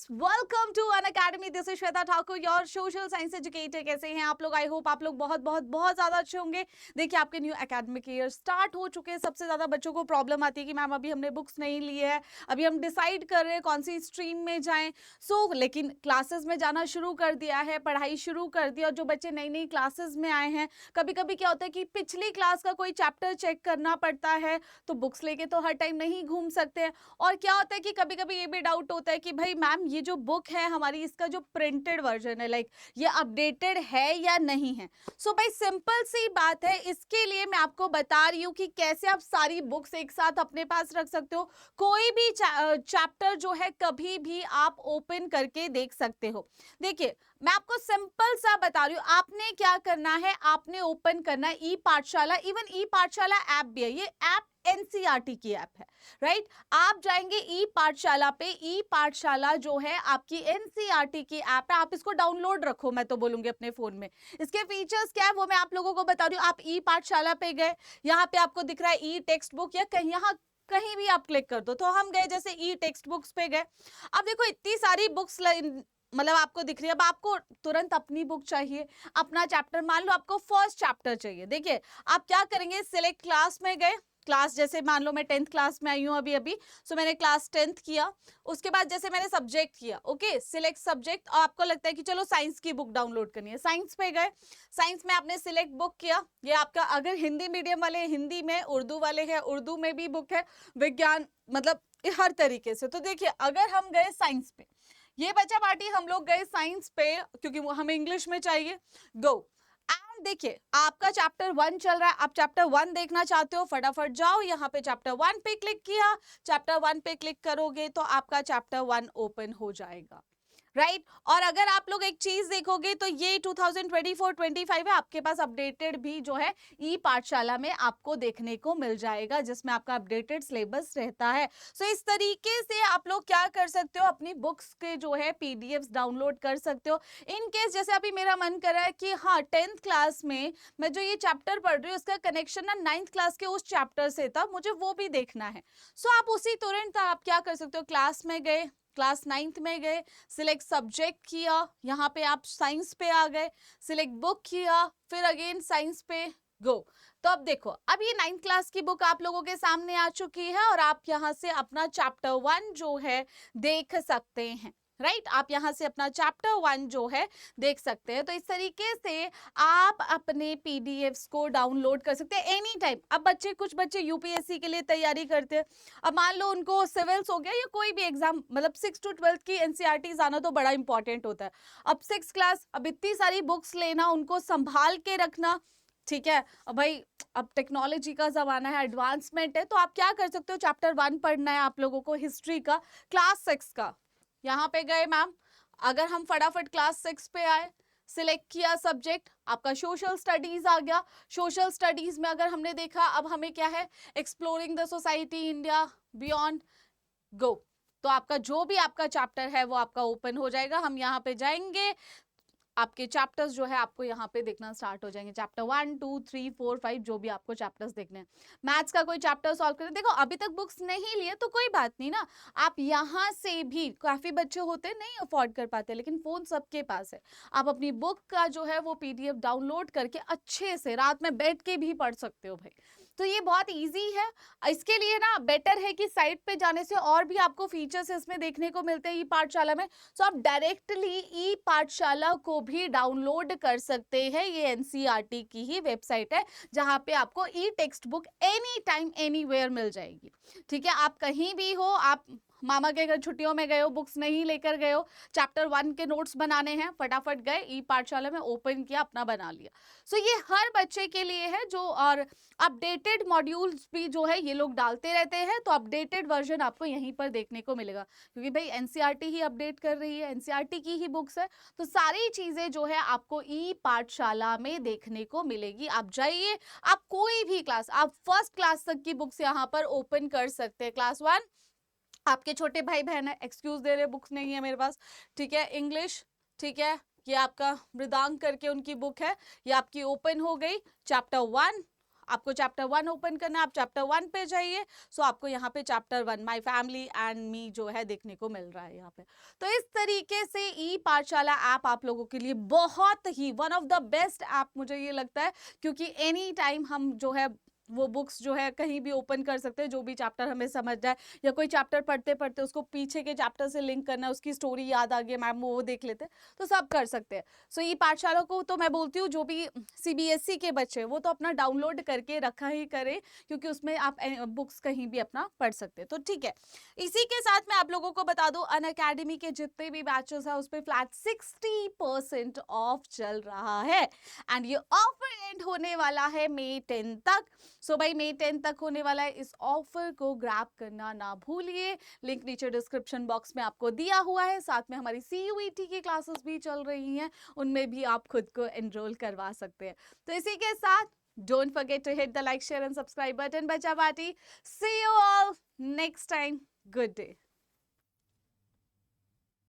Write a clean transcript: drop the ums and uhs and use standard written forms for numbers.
Welcome to Unacademy. This is Shweta Thakur, your social science educator. कैसे हैं आप लोग? आई होप आप लोग बहुत बहुत बहुत ज्यादा अच्छे होंगे। देखिए, आपके न्यू एकेडमिक ईयर स्टार्ट हो चुके हैं। सबसे ज्यादा बच्चों को प्रॉब्लम आती है कि मैम अभी हमने बुक्स नहीं ली है, अभी हम डिसाइड कर रहे हैं कौन सी स्ट्रीम में जाएं। लेकिन क्लासेस में जाना शुरू कर दिया है, पढ़ाई शुरू कर दिया। और जो बच्चे नई नई क्लासेस में आए हैं, कभी कभी क्या होता है कि पिछली क्लास का कोई चैप्टर चेक करना पड़ता है, तो बुक्स लेके तो हर टाइम नहीं घूम सकते हैं। और क्या होता है कि कभी कभी ये भी डाउट होता है कि भाई मैम ये जो बुक है हमारी, इसका जो प्रिंटेड वर्जन है, लाइक ये अपडेटेड है या नहीं है। भाई सिंपल सी बात है, इसके लिए मैं आपको बता रही हूँ कि कैसे आप सारी बुक्स एक साथ अपने पास रख सकते हो। कोई भी चैप्टर जो है कभी भी आप ओपन करके देख सकते हो। देखिए, मैं आपको सिंपल सा बता रही हूँ, आपने क्या करना है, आपने ओपन करना है ई पाठशाला। इवन ई पाठशाला ऐप भी है, ये ऐप एनसीईआरटी की ऐप है, राइट। आप जाएंगे ई पाठशाला पे, ई पाठशाला जो है आपकी एनसीईआरटी की ऐप है, आप इसको डाउनलोड रखो, मैं तो बोलूंगी अपने फोन में। इसके फीचर्स क्या है वो मैं आप लोगों को बता रही हूँ। आप ई पाठशाला पे गए, यहाँ पे आपको दिख रहा है ई टेक्स्ट बुक, या कहीं यहाँ कहीं भी आप क्लिक कर दो, तो हम गए जैसे ई टेक्स्ट बुक्स पे गए। अब देखो इतनी सारी बुक्स मतलब आपको दिख रही है। अब आपको तुरंत अपनी बुक चाहिए, अपना चैप्टर, मान लो आपको फर्स्ट चैप्टर चाहिए। देखिए, आप क्या करेंगे, सिलेक्ट क्लास में गए। क्लास जैसे मान लो मैं 10th क्लास में आई हूँ अभी अभी, मैंने क्लास 10th किया। उसके बाद जैसे मैंने सब्जेक्ट किया, ओके, सिलेक्ट सब्जेक्ट। और आपको लगता है कि चलो साइंस की बुक डाउनलोड करनी है, साइंस पे गए। साइंस में आपने सिलेक्ट बुक किया। ये आपका, अगर हिंदी मीडियम वाले हिंदी में, उर्दू वाले हैं उर्दू में भी बुक है, विज्ञान, मतलब हर तरीके से। तो देखिए, अगर हम गए साइंस पे, ये बच्चा पार्टी हम लोग गए साइंस पे क्योंकि हमें इंग्लिश में चाहिए। गो एंड देखिए, आपका चैप्टर 1 चल रहा है, आप चैप्टर 1 देखना चाहते हो, फटाफट जाओ यहाँ पे चैप्टर 1 पे क्लिक किया। चैप्टर 1 पे क्लिक करोगे तो आपका चैप्टर 1 ओपन हो जाएगा, राइट। और अगर आप लोग एक चीज देखोगे तो ये 2024-25 है, आपके पास अपडेटेड भी जो है ई पाठशाला में आपको देखने को मिल जाएगा, जिसमें आपका अपडेटेड सिलेबस रहता है। इस तरीके से आप लोग क्या कर सकते हो, अपनी बुक्स के जो है पीडीएफ्स डाउनलोड कर सकते हो। इन केस जैसे अभी मेरा मन कर रहा है कि हाँ 10th क्लास में मैं जो ये चैप्टर पढ़ रही हूँ उसका कनेक्शन ना 9th क्लास के उस चैप्टर से था, मुझे वो भी देखना है। आप उसी तुरंत आप क्या कर सकते हो, क्लास में गए, क्लास 9th में गए, सिलेक्ट सब्जेक्ट किया, यहाँ पे आप साइंस पे आ गए, सिलेक्ट बुक किया, फिर अगेन साइंस पे गो। तो अब देखो, अब ये 9th क्लास की बुक आप लोगों के सामने आ चुकी है और आप यहाँ से अपना चैप्टर 1 जो है देख सकते हैं, राइट। आप यहाँ से अपना चैप्टर 1 जो है देख सकते हैं। तो इस तरीके से आप अपने पीडीएफ्स को डाउनलोड कर सकते हैं एनी टाइम। अब कुछ बच्चे यूपीएससी के लिए तैयारी करते हैं, अब मान लो उनको सिविल्स हो गया या कोई भी एग्जाम, मतलब 6 to 12 की एनसीईआरटी आना तो बड़ा इंपॉर्टेंट होता है। अब 6th क्लास, अब इतनी सारी बुक्स लेना, उनको संभाल के रखना, ठीक है। अब भाई, अब टेक्नोलॉजी का जमाना है, एडवांसमेंट है, तो आप क्या कर सकते हो, चैप्टर 1 पढ़ना है आप लोगों को, हिस्ट्री का, क्लास 6 का। यहाँ पे गए मैम, अगर हम फटाफट क्लास 6 पे आए, सिलेक्ट किया सब्जेक्ट, आपका सोशल स्टडीज आ गया। सोशल स्टडीज में अगर हमने देखा, अब हमें क्या है, exploring the society India beyond, go. तो आपका जो भी आपका चैप्टर है वो आपका ओपन हो जाएगा। हम यहाँ पे जाएंगे, आपके चैप्टर्स जो है आपको यहाँ पे देखना स्टार्ट हो जाएंगे, चैप्टर 1 2 3 4 5, जो भी आपको चैप्टर्स देखने हैं। मैथ्स का कोई चैप्टर सॉल्व करें, देखो अभी तक बुक्स नहीं लिए तो कोई बात नहीं ना, आप यहाँ से भी, काफी बच्चे होते नहीं अफोर्ड कर पाते, लेकिन फोन सबके पास है, आप अपनी बुक का जो है वो पीडीएफ डाउनलोड करके अच्छे से रात में बैठ के भी पढ़ सकते हो भाई। तो ये बहुत इजी है। इसके लिए ना बेटर है कि साइट पे जाने से और भी आपको फीचर्स इसमें देखने को मिलते हैं ई पाठशाला में। आप डायरेक्टली ई पाठशाला को भी डाउनलोड कर सकते हैं। ये एनसीईआरटी की ही वेबसाइट है, जहां पे आपको e text book any time anywhere मिल जाएगी, ठीक है। आप कहीं भी हो, आप मामा के घर छुट्टियों में गए हो, बुक्स नहीं लेकर गए हो, चैप्टर 1 के नोट्स बनाने हैं, फटाफट गए ई पाठशाला में, ओपन किया, अपना बना लिया। ये हर बच्चे के लिए है जो, और अपडेटेड मॉड्यूल्स भी जो है ये लोग डालते रहते हैं, तो अपडेटेड वर्जन आपको यहीं पर देखने को मिलेगा, क्योंकि भाई एनसीईआरटी ही अपडेट कर रही है, एनसीईआरटी की ही बुक्स है, तो सारी चीजें जो है आपको ई पाठशाला में देखने को मिलेगी। आप जाइए, आप कोई भी क्लास, आप फर्स्ट क्लास तक की बुक्स यहाँ पर ओपन कर सकते हैं। क्लास 1 आपके छोटे भाई बहन है, एक्सक्यूज दे रहे, बुक्स नहीं है मेरे पास, ठीक है। इंग्लिश, ठीक है, ये आपका मृदांक करके उनकी बुक है, ये आपकी ओपन हो गई। चैप्टर 1 आपको चैप्टर 1 ओपन करना है, आप चैप्टर 1 पे जाइए। सो आपको यहाँ पे chapter 1 my family and me जो है देखने को मिल रहा है यहाँ पे। तो इस तरीके से ई पाठशाला ऐप आप लोगों के लिए बहुत ही one of the best app मुझे ये लगता है, क्योंकि एनी टाइम हम जो है वो बुक्स जो है कहीं भी ओपन कर सकते हैं, जो भी चैप्टर हमें समझ जाए, या कोई चैप्टर पढ़ते पढ़ते उसको पीछे के चैप्टर से लिंक करना है, उसकी स्टोरी याद आ गई मैम वो देख लेते हैं, तो सब कर सकते हैं। सो ये पाठशाला को तो मैं बोलती हूँ जो भी सीबीएसई के बच्चे वो तो अपना डाउनलोड करके रखा ही करें, क्योंकि उसमें आप बुक्स कहीं भी अपना पढ़ सकते हैं। तो ठीक है, इसी के साथ मैं आप लोगों को बता दूं अनअकैडमी के जितने भी बैचेस हैं उस पर फ्लैट 60% ऑफ चल रहा है, एंड ये ऑफर एंड होने वाला है मई 10 तक। सो भाई मई 10 तक होने वाला है, इस ऑफर को ग्रैब करना ना भूलिए। लिंक नीचे डिस्क्रिप्शन बॉक्स में आपको दिया हुआ है, साथ में हमारी सीयूईटी की क्लासेस भी चल रही हैं, उनमें भी आप खुद को एनरोल करवा सकते हैं। तो इसी के साथ don't forget to hit the like share and subscribe button बच्चा party. See you all next time, good day.